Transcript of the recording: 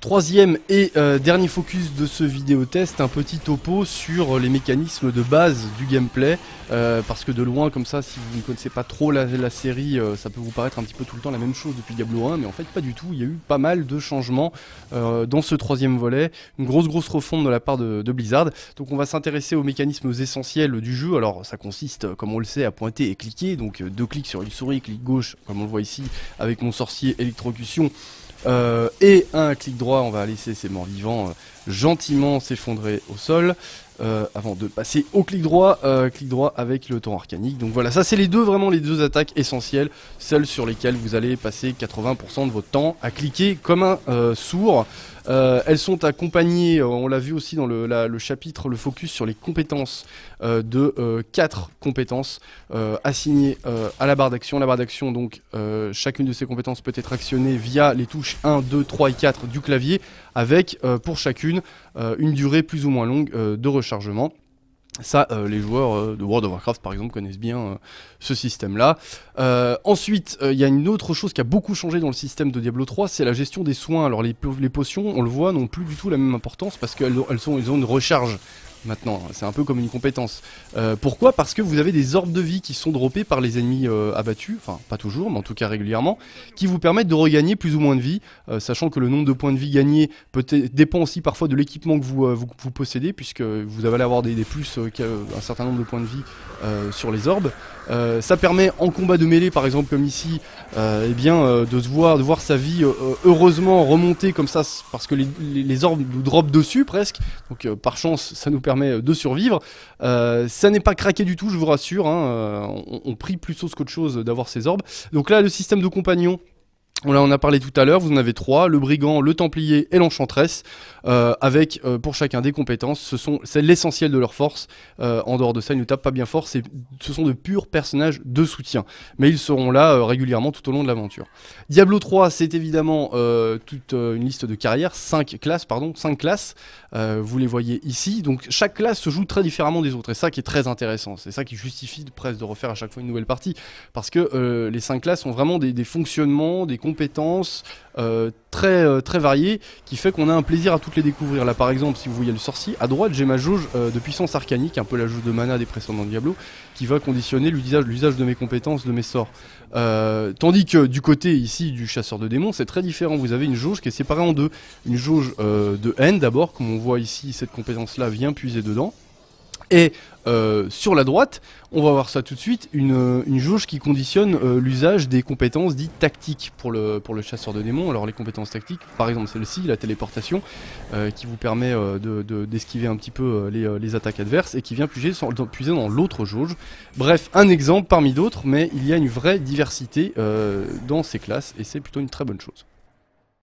Troisième et dernier focus de ce vidéo test, un petit topo sur les mécanismes de base du gameplay, parce que de loin comme ça, si vous ne connaissez pas trop la série, ça peut vous paraître un petit peu tout le temps la même chose depuis Diablo 1, mais en fait pas du tout, il y a eu pas mal de changements dans ce troisième volet, une grosse refonte de la part de Blizzard. Donc on va s'intéresser aux mécanismes essentiels du jeu. Alors ça consiste, comme on le sait, à pointer et cliquer, donc deux clics sur une souris, clic gauche, comme on le voit ici, avec mon sorcier électrocution. Et un clic droit, on va laisser ces morts vivants gentiment s'effondrer au sol avant de passer au clic droit avec le torrent arcanique. Donc voilà, ça c'est vraiment les deux attaques essentielles, celles sur lesquelles vous allez passer 80% de votre temps à cliquer comme un sourd. Elles sont accompagnées, on l'a vu aussi dans le chapitre, le focus sur les compétences, de 4 compétences assignées à la barre d'action. La barre d'action, donc, chacune de ces compétences peut être actionnée via les touches 1, 2, 3 et 4 du clavier, avec pour chacune une durée plus ou moins longue de rechargement. Ça, les joueurs de World of Warcraft par exemple connaissent bien ce système-là. Ensuite, il y a une autre chose qui a beaucoup changé dans le système de Diablo 3, c'est la gestion des soins. Alors les potions, on le voit, n'ont plus du tout la même importance parce qu'elles ont une recharge. Maintenant, c'est un peu comme une compétence. Pourquoi? Parce que vous avez des orbes de vie qui sont droppés par les ennemis abattus, enfin pas toujours, mais en tout cas régulièrement, qui vous permettent de regagner plus ou moins de vie, sachant que le nombre de points de vie gagnés dépend aussi parfois de l'équipement que vous possédez, puisque vous allez avoir des plus qu'un certain nombre de points de vie sur les orbes. Ça permet en combat de mêlée, par exemple comme ici, de voir sa vie heureusement remonter comme ça, parce que les orbes nous drop dessus presque, donc par chance ça nous permet de survivre. Ça n'est pas craqué du tout, je vous rassure, hein, on prie plus sauce qu'autre chose d'avoir ces orbes. Donc là, le système de compagnons, on en a parlé tout à l'heure, vous en avez 3, le brigand, le templier et l'enchanteresse, avec pour chacun des compétences, c'est l'essentiel de leur force. En dehors de ça, ils ne tapent pas bien fort, ce sont de purs personnages de soutien, mais ils seront là régulièrement tout au long de l'aventure. Diablo 3, c'est évidemment toute une liste de carrières, 5 classes, vous les voyez ici, donc chaque classe se joue très différemment des autres, et ça qui est très intéressant, c'est ça qui justifie presque de refaire à chaque fois une nouvelle partie, parce que les 5 classes ont vraiment des fonctionnements, des compétences très variées, qui fait qu'on a un plaisir à toutes les découvrir. Là par exemple, si vous voyez le sorcier, à droite j'ai ma jauge de puissance arcanique, un peu la jauge de mana des précédents Diablo, qui va conditionner l'usage de mes compétences, de mes sorts. Tandis que du côté ici du chasseur de démons, c'est très différent, vous avez une jauge qui est séparée en deux. Une jauge de haine d'abord, comme on voit ici, cette compétence là vient puiser dedans. Et sur la droite, on va voir ça tout de suite, une jauge qui conditionne l'usage des compétences dites tactiques pour le chasseur de démons. Alors les compétences tactiques, par exemple celle-ci, la téléportation, qui vous permet d'esquiver un petit peu les attaques adverses et qui vient puiser dans l'autre jauge. Bref, un exemple parmi d'autres, mais il y a une vraie diversité dans ces classes et c'est plutôt une très bonne chose.